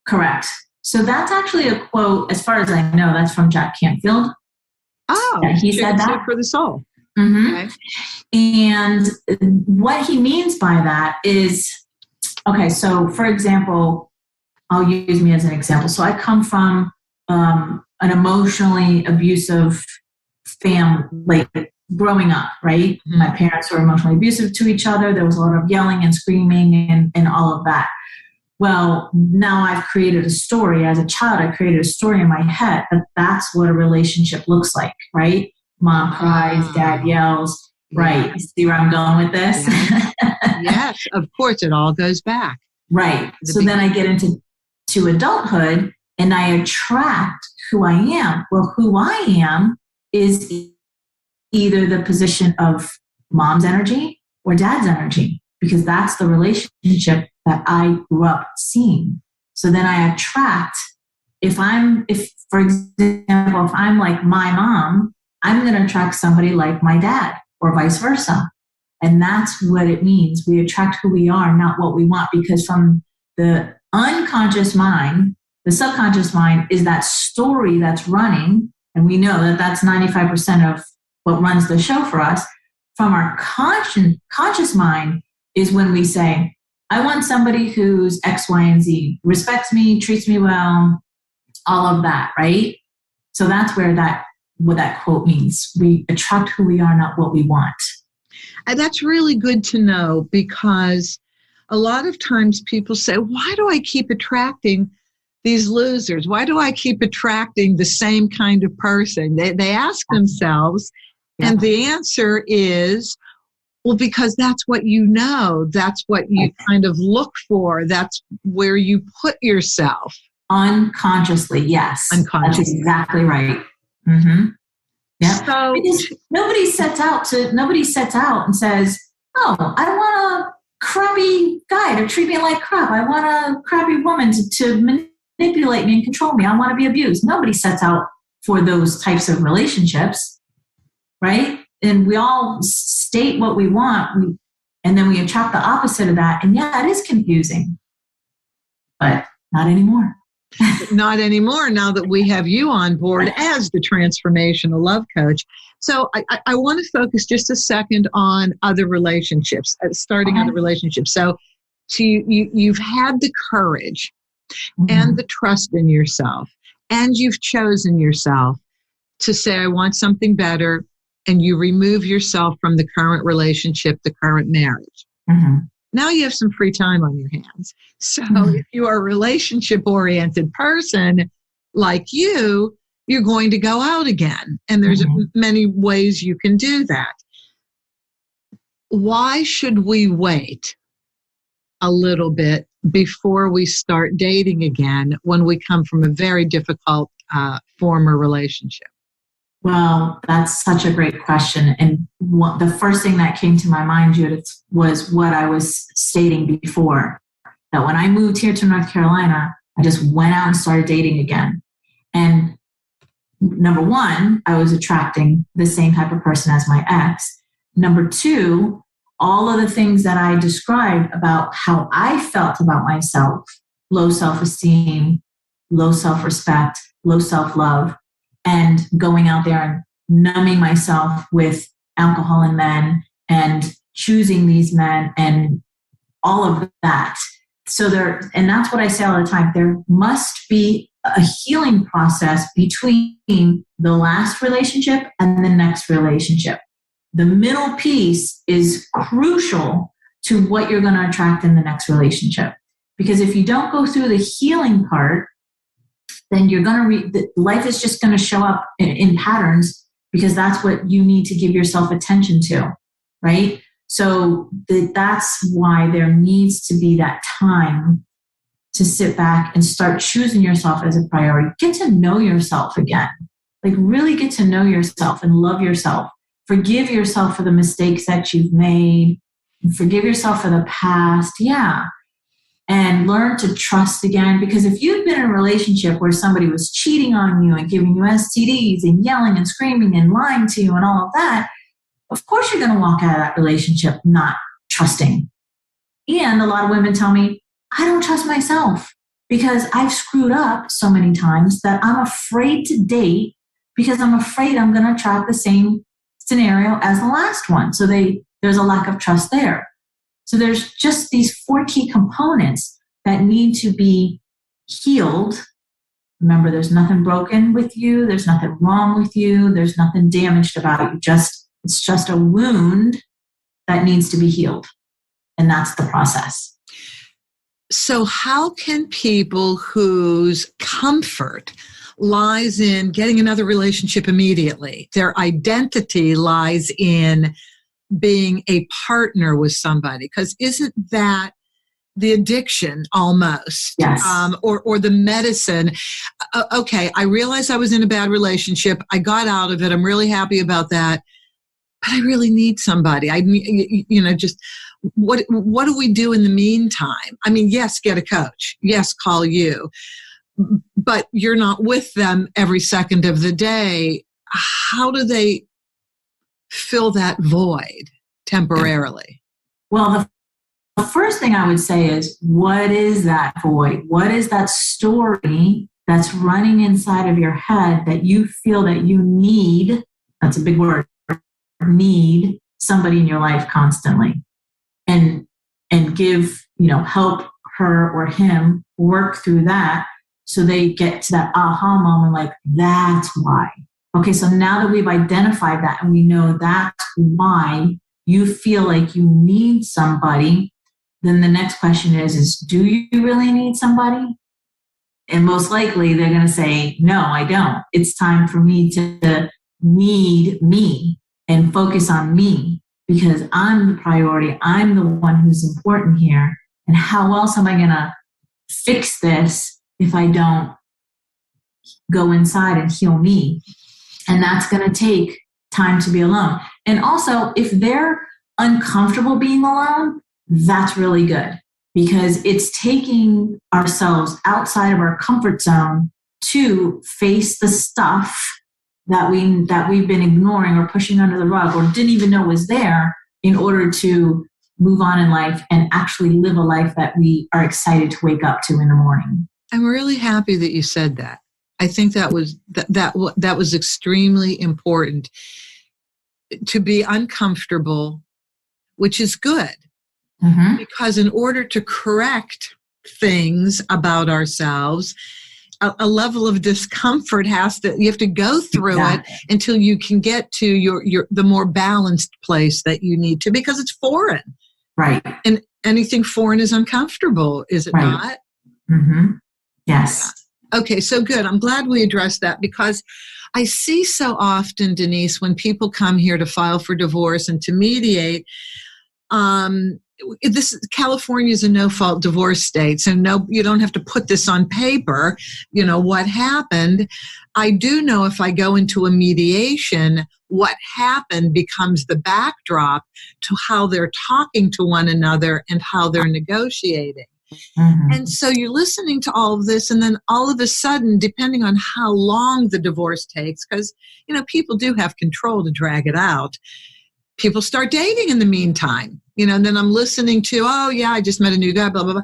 Correct. So that's actually a quote, as far as I know, that's from Jack Canfield. Oh, yeah, he said that. For the soul. Mm-hmm. Okay. And what he means by that is, okay, so for example, I'll use me as an example. So I come from an emotionally abusive family, like growing up, right? Mm-hmm. My parents were emotionally abusive to each other. There was a lot of yelling and screaming and all of that. Well, now I've created a story. As a child, I created a story in my head that that's what a relationship looks like, right? Mom cries, dad yells, right? You see where I'm going with this? Yeah. Yes, of course, it all goes back. Right. So then I get into adulthood and I attract who I am. Well, who I am is either the position of mom's energy or dad's energy, because that's the relationship that I grew up seeing. So then I attract, if for example, if I'm like my mom, I'm going to attract somebody like my dad or vice versa. And that's what it means. We attract who we are, not what we want, because from the unconscious mind, the subconscious mind is that story that's running. And we know that that's 95% of what runs the show for us. From our conscious mind is when we say, I want somebody who's X, Y, and Z, respects me, treats me well, all of that, right? So that's where what that quote means. We attract who we are, not what we want. And that's really good to know, because a lot of times people say, why do I keep attracting these losers? Why do I keep attracting the same kind of person? They ask themselves, and the answer is, well, because that's what you know. That's what you kind of look for. That's where you put yourself. Unconsciously, yes. Unconsciously. That's exactly right. Mm-hmm. Yeah. So, because nobody sets out and says, oh, I want a crappy guy to treat me like crap. I want a crappy woman to manipulate me and control me. I want to be abused. Nobody sets out for those types of relationships, right? And we all state what we want, and then we attract the opposite of that. And yeah, it is confusing, but not anymore. Not anymore, now that we have you on board as the Transformational Love Coach. So I want to focus just a second on other relationships, starting other relationships. So you've had the courage and the trust in yourself, and you've chosen yourself to say, I want something better, and you remove yourself from the current relationship, the current marriage. Mm-hmm. Now you have some free time on your hands. So if you are a relationship-oriented person like you're going to go out again. And there's many ways you can do that. Why should we wait a little bit before we start dating again when we come from a very difficult former relationship? Well, that's such a great question. And the first thing that came to my mind, Judith, was what I was stating before. That when I moved here to North Carolina, I just went out and started dating again. And number one, I was attracting the same type of person as my ex. Number two, all of the things that I described about how I felt about myself, low self-esteem, low self-respect, low self-love, and going out there and numbing myself with alcohol and men and choosing these men and all of that. And that's what I say all the time, there must be a healing process between the last relationship and the next relationship. The middle piece is crucial to what you're going to attract in the next relationship. Because if you don't go through the healing part, then you're going to life is just going to show up in patterns, because that's what you need to give yourself attention to, right? So that's why there needs to be that time to sit back and start choosing yourself as a priority. Get to know yourself again. Like really get to know yourself and love yourself. Forgive yourself for the mistakes that you've made. And forgive yourself for the past. Yeah. And learn to trust again. Because if you've been in a relationship where somebody was cheating on you and giving you STDs and yelling and screaming and lying to you and all of that, of course you're going to walk out of that relationship not trusting. And a lot of women tell me, I don't trust myself because I've screwed up so many times that I'm afraid to date because I'm afraid I'm going to attract the same scenario as the last one. So there's a lack of trust there. So there's just these 4 key components that need to be healed. Remember, there's nothing broken with you. There's nothing wrong with you. There's nothing damaged about you. It's just a wound that needs to be healed. And that's the process. So how can people whose comfort lies in getting another relationship immediately, their identity lies in being a partner with somebody, because isn't that the addiction almost? Yes. Or the medicine? Okay, I realized I was in a bad relationship. I got out of it. I'm really happy about that. But I really need somebody. Just what do we do in the meantime? I mean, yes, get a coach. Yes, call you. But you're not with them every second of the day. How do they fill that void temporarily? Well, the first thing I would say is, what is that void? What is that story that's running inside of your head that you feel that you need? That's a big word. Need somebody in your life constantly, and give, help her or him work through that so they get to that aha moment, like, that's why. Okay, so now that we've identified that and we know that's why you feel like you need somebody, then the next question is do you really need somebody? And most likely they're going to say, no, I don't. It's time for me to need me and focus on me because I'm the priority. I'm the one who's important here. And how else am I going to fix this if I don't go inside and heal me? And that's going to take time to be alone. And also, if they're uncomfortable being alone, that's really good because it's taking ourselves outside of our comfort zone to face the stuff that we've been ignoring or pushing under the rug or didn't even know was there in order to move on in life and actually live a life that we are excited to wake up to in the morning. I'm really happy that you said that. I think that was extremely important to be uncomfortable, which is good. Mm-hmm. Because in order to correct things about ourselves, a level of discomfort you have to go through it until you can get to the more balanced place that you need to, because it's foreign. Right. And anything foreign is uncomfortable, is it not? Mm-hmm. Yes. Yeah. Okay, so good. I'm glad we addressed that because I see so often, Denise, when people come here to file for divorce and to mediate, California is a no-fault divorce state, so no, you don't have to put this on paper, what happened. I do know if I go into a mediation, what happened becomes the backdrop to how they're talking to one another and how they're negotiating. Mm-hmm. And so you're listening to all of this, and then all of a sudden, depending on how long the divorce takes, because, people do have control to drag it out, people start dating in the meantime, and then I'm listening to, I just met a new guy, blah, blah, blah.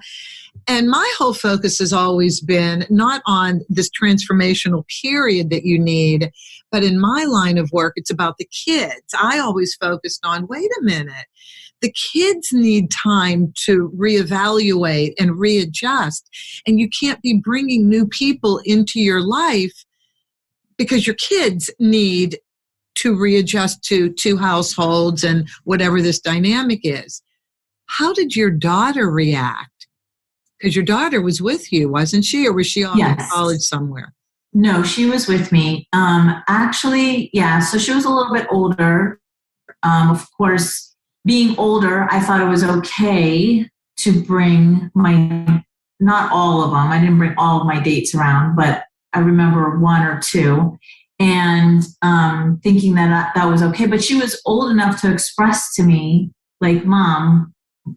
And my whole focus has always been not on this transformational period that you need, but in my line of work, it's about the kids. I always focused on, wait a minute, the kids need time to reevaluate and readjust. And you can't be bringing new people into your life because your kids need to readjust to two households and whatever this dynamic is. How did your daughter react? Because your daughter was with you, wasn't she? Or was she off in college somewhere? No, she was with me. Actually, so she was a little bit older. Of course, being older, I thought it was okay to bring not all of them. I didn't bring all of my dates around, but I remember one or two. And thinking that was okay. But she was old enough to express to me, like, Mom,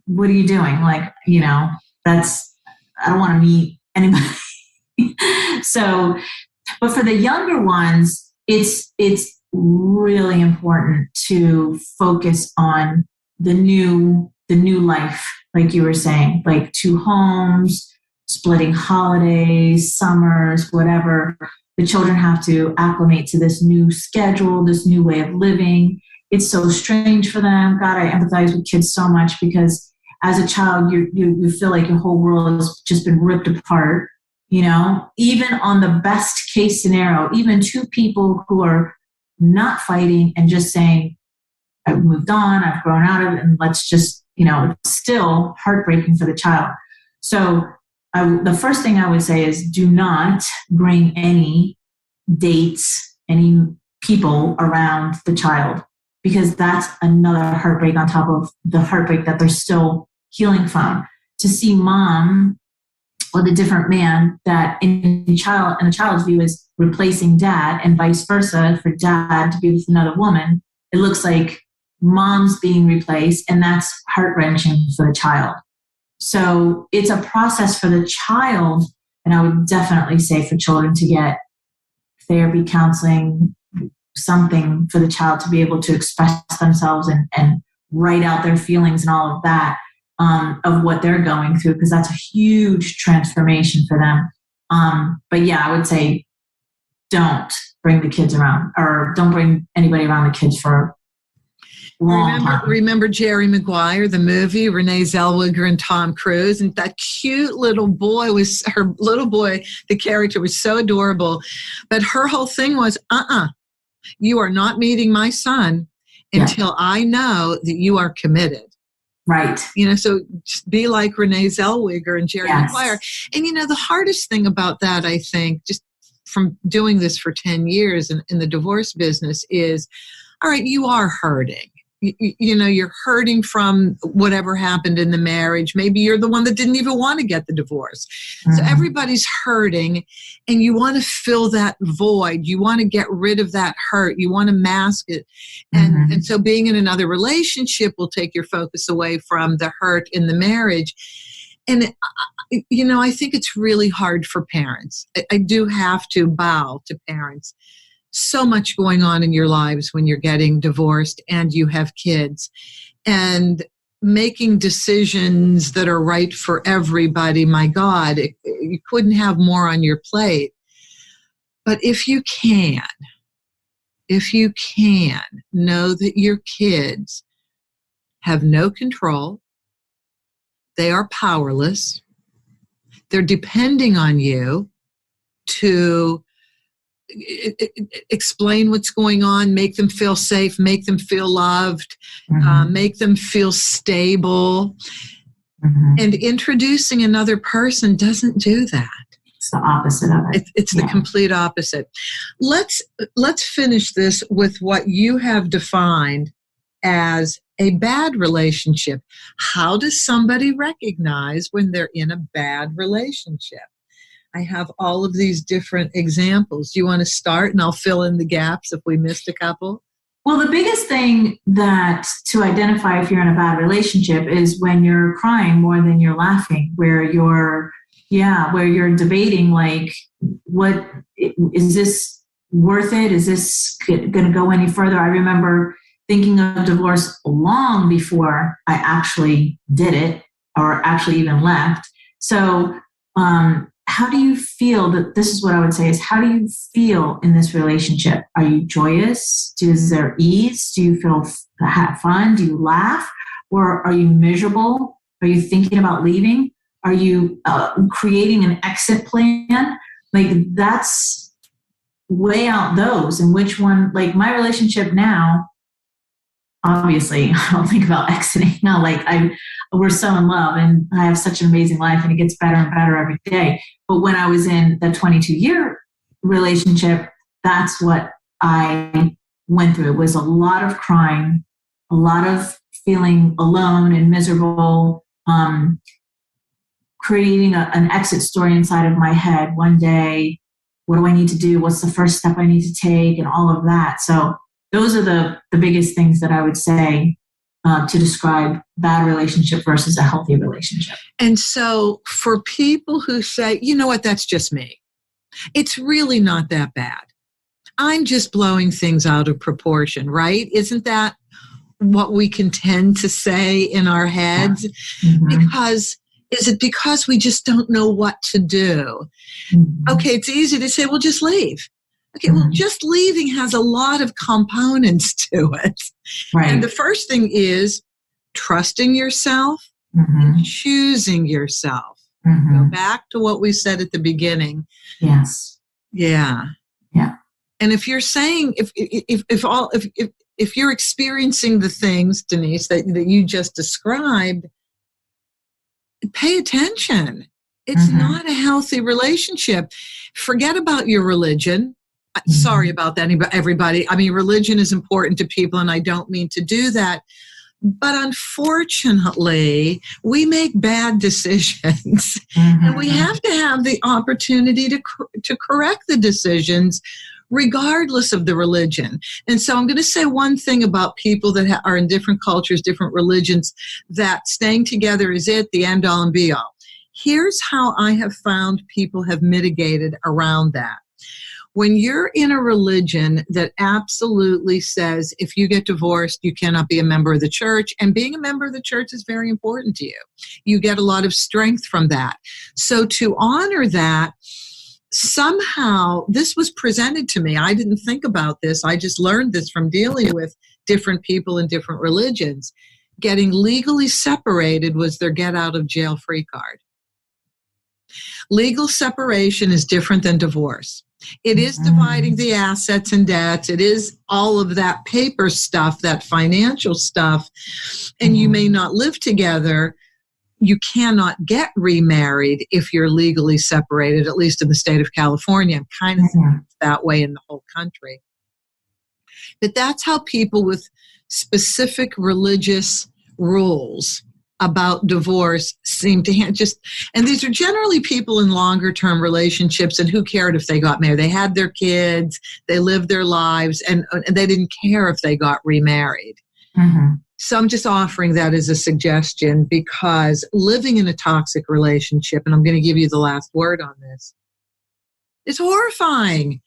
what are you doing? I don't want to meet anybody. So, but for the younger ones, it's really important to focus on the new life, like you were saying, like 2 homes, splitting holidays, summers, whatever. The children have to acclimate to this new schedule, this new way of living. It's so strange for them. God, I empathize with kids so much because as a child, you feel like your whole world has just been ripped apart. Even on the best case scenario, even 2 people who are not fighting and just saying, I've moved on, I've grown out of it, and let's just, it's still heartbreaking for the child. So the first thing I would say is do not bring any dates, any people around the child, because that's another heartbreak on top of the heartbreak that they're still healing from. To see Mom with a different man that in a child's view is replacing Dad, and vice versa for Dad to be with another woman, it looks like Mom's being replaced, and that's heart-wrenching for the child. So it's a process for the child, and I would definitely say for children to get therapy, counseling, something for the child to be able to express themselves and write out their feelings and all of that, of what they're going through, because that's a huge transformation for them. But I would say don't bring the kids around, or don't bring anybody around the kids for Remember Jerry Maguire, the movie, Renee Zellweger and Tom Cruise, and that cute little boy the character was so adorable, but her whole thing was, you are not meeting my son until I know that you are committed. Right. So just be like Renee Zellweger and Jerry Maguire. And, the hardest thing about that, I think, just from doing this for 10 years in the divorce business is, all right, you are hurting. You're hurting from whatever happened in the marriage. Maybe you're the one that didn't even want to get the divorce. Mm-hmm. So everybody's hurting, and you want to fill that void. You want to get rid of that hurt. You want to mask it. And so being in another relationship will take your focus away from the hurt in the marriage. And, I think it's really hard for parents. I do have to bow to parents. So much going on in your lives when you're getting divorced and you have kids, and making decisions that are right for everybody. My God, you couldn't have more on your plate. But if you can know that your kids have no control, they are powerless, they're depending on you to explain what's going on, make them feel safe, make them feel loved, make them feel stable. And introducing another person doesn't do that. It's the opposite of it. It's the complete opposite. Let's finish this with what you have defined as a bad relationship. How does somebody recognize when they're in a bad relationship? I have all of these different examples. Do you want to start, and I'll fill in the gaps if we missed a couple? Well, the biggest thing that to identify if you're in a bad relationship is when you're crying more than you're laughing, where you're debating, like, what is this worth it? Is this going to go any further? I remember thinking of divorce long before I actually did it or actually even left. So, how do you feel that this is what I would say is, how do you feel in this relationship? Are you joyous? Is there ease? Do you feel have fun? Do you laugh? Or are you miserable? Are you thinking about leaving? Are you creating an exit plan? Like, that's weigh out those, and which one, like my relationship now, obviously I don't think about exiting now. Like we're so in love and I have such an amazing life and it gets better and better every day. But when I was in the 22-year relationship, that's what I went through. It was a lot of crying, a lot of feeling alone and miserable, creating an exit story inside of my head. One day, what do I need to do? What's the first step I need to take? And all of that. So those are the biggest things that I would say to describe bad relationship versus a healthy relationship. And so for people who say, you know what, that's just me. It's really not that bad. I'm just blowing things out of proportion, right? Isn't that what we can tend to say in our heads? Yeah. Because is it because we just don't know what to do? Okay, it's easy to say, well, just leave. Okay, well, just leaving has a lot of components to it. Right. And the first thing is trusting yourself and choosing yourself. Go back to what we said at the beginning. Yes. Yeah. Yeah. And if you're saying, if you're experiencing the things, Denise, that you just described, pay attention. It's not a healthy relationship. Forget about your religion. Sorry about that, everybody. I mean, religion is important to people, and I don't mean to do that. But unfortunately, we make bad decisions, and we have to have the opportunity to correct the decisions regardless of the religion. And so I'm going to say one thing about people that are in different cultures, different religions, that staying together is it, the end all and be all. Here's how I have found people have mitigated around that. When you're in a religion that absolutely says if you get divorced, you cannot be a member of the church, and being a member of the church is very important to you. You get a lot of strength from that. So to honor that, somehow this was presented to me. I didn't think about this. I just learned this from dealing with different people in different religions. Getting legally separated was their get out of jail free card. Legal separation is different than divorce. It is dividing the assets and debts. It is all of that paper stuff, that financial stuff. And you may not live together. You cannot get remarried if you're legally separated, at least in the state of California. I'm kind of that way in the whole country. But that's how people with specific religious rules about divorce seem to and these are generally people in longer term relationships, and who cared if they got married? They had their kids, they lived their lives, and they didn't care if they got remarried. So I'm just offering that as a suggestion, because living in a toxic relationship, and I'm going to give you the last word on this, is horrifying,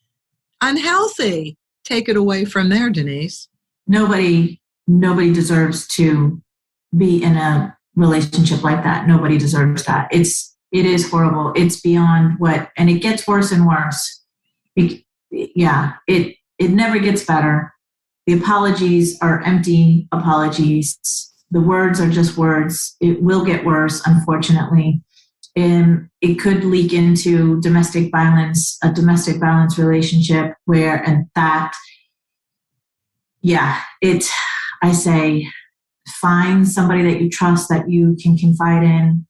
unhealthy. Take it away from there, Denise. Nobody deserves to be in a relationship like that. Nobody deserves that. It is horrible. It's beyond and it gets worse and worse. It never gets better. The apologies are empty apologies. The words are just words. It will get worse, unfortunately. And it could leak into domestic violence, a domestic violence relationship I say, find somebody that you trust, that you can confide in,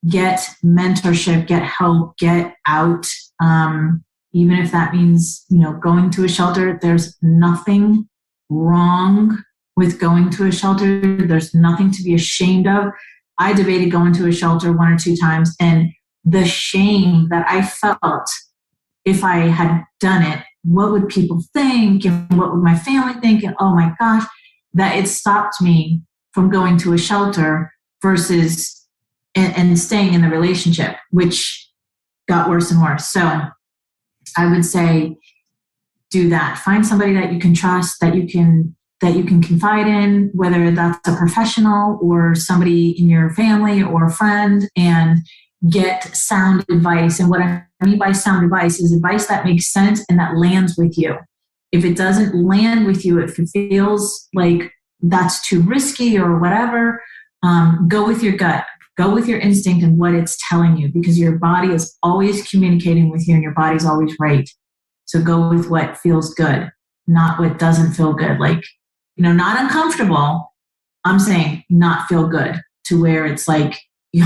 get mentorship, get help, get out. Even if that means, going to a shelter. There's nothing wrong with going to a shelter. There's nothing to be ashamed of. I debated going to a shelter 1 or 2 times, and the shame that I felt if I had done it, what would people think, and what would my family think, and oh my gosh, that it stopped me from going to a shelter versus and staying in the relationship, which got worse and worse. So I would say, do that. Find somebody that you can trust, that you can confide in, whether that's a professional or somebody in your family or a friend, and get sound advice. And what I mean by sound advice is advice that makes sense and that lands with you. If it doesn't land with you, if it feels like that's too risky or whatever, go with your gut. Go with your instinct and what it's telling you, because your body is always communicating with you and your body's always right. So go with what feels good, not what doesn't feel good. Like, not uncomfortable. I'm saying not feel good, to where it's like, you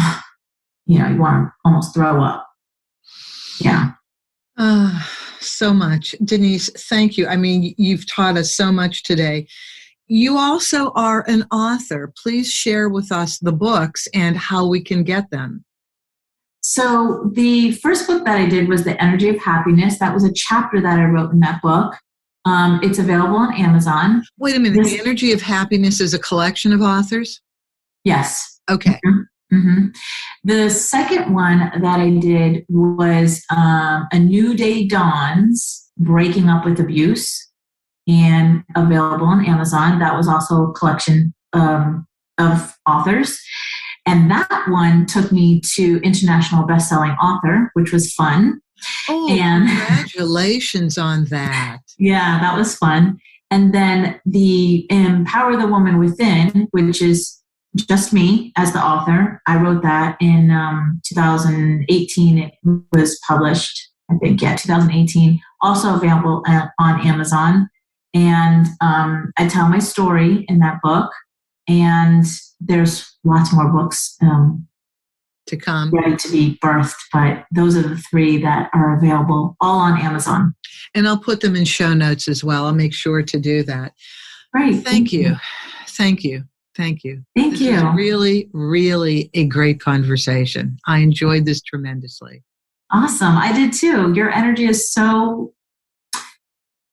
want to almost throw up. Yeah. So much. Denise, thank you. I mean, you've taught us so much today. You also are an author. Please share with us the books and how we can get them. So the first book that I did was The Energy of Happiness. That was a chapter that I wrote in that book. It's available on Amazon. Wait a minute. The Energy of Happiness is a collection of authors? Yes. Okay. Mm-hmm. The second one that I did was A New Day Dawns, Breaking Up with Abuse, and available on Amazon. That was also a collection of authors. And that one took me to international best-selling author, which was fun. Oh, and congratulations on that. Yeah, that was fun. And then the Empower the Woman Within, which is just me as the author. I wrote that in 2018. It was published, I think, 2018. Also available on Amazon. And I tell my story in that book. And there's lots more books to come, ready to be birthed. But those are the 3 that are available, all on Amazon. And I'll put them in show notes as well. I'll make sure to do that. Right. Thank you. Thank you. Thank you. Thank you. This was really, really a great conversation. I enjoyed this tremendously. Awesome. I did too. Your energy is so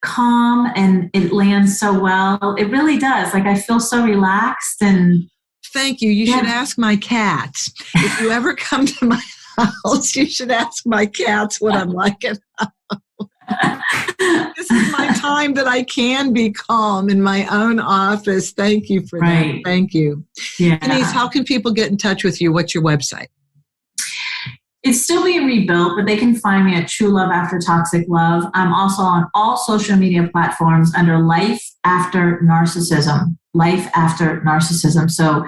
calm and it lands so well. It really does. Like, I feel so relaxed. And thank you. You should ask my cats. If you ever come to my house, you should ask my cats what I'm like at home. This is my time that I can be calm in my own office. Thank you for that. Thank you. Yeah. Denise, how can people get in touch with you? What's your website? It's still being rebuilt, but they can find me at True Love After Toxic Love. I'm also on all social media platforms under Life After Narcissism. Life After Narcissism. So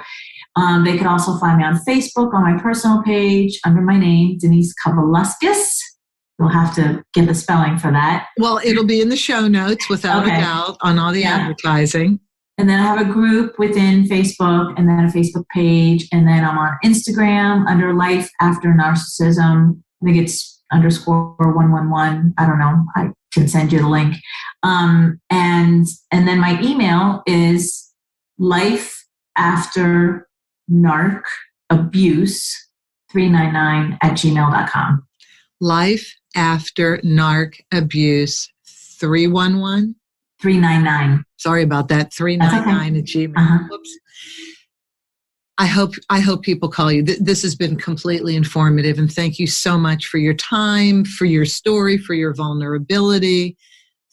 they can also find me on Facebook on my personal page under my name, Denise Kavalisuskas, You'll have to get the spelling for that. Well, it'll be in the show notes without a doubt on all the advertising. And then I have a group within Facebook and then a Facebook page. And then I'm on Instagram under Life After Narcissism. I think it's _111. I don't know. I can send you the link. And then my email is lifeafternarcabuse399@gmail.com. Life After Narc Abuse 311? 399. Sorry about that. 399 at Gmail. Whoops. I hope people call you. This has been completely informative, and thank you so much for your time, for your story, for your vulnerability.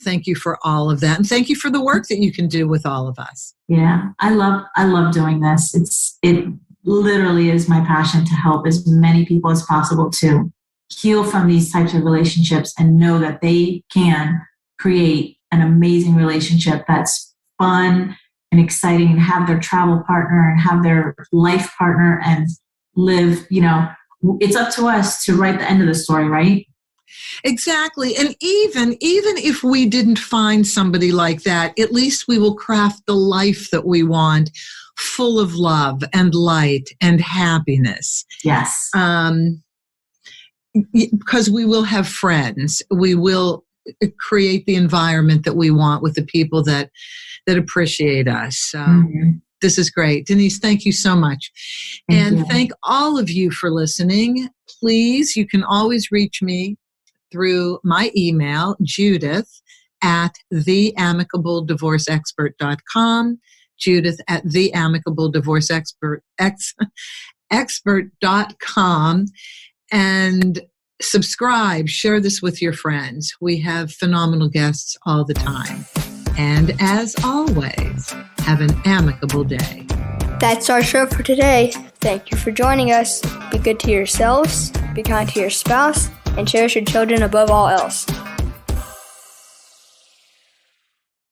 Thank you for all of that, and thank you for the work that you can do with all of us. Yeah, I love doing this. It literally is my passion to help as many people as possible to heal from these types of relationships and know that they can create an amazing relationship that's fun and exciting and have their travel partner and have their life partner and live, it's up to us to write the end of the story, right? Exactly. And even if we didn't find somebody like that, at least we will craft the life that we want, full of love and light and happiness. Yes. Because we will have friends. We will create the environment that we want with the people that appreciate us. So This is great. Denise, thank you so much. Thank all of you for listening. Please, you can always reach me through my email, Judith@theamicableddivorceexpert.com, Judith@theamicableddivorceexpert.com, and subscribe, share this with your friends. We have phenomenal guests all the time. And as always, have an amicable day. That's our show for today. Thank you for joining us. Be good to yourselves, be kind to your spouse, and cherish your children above all else.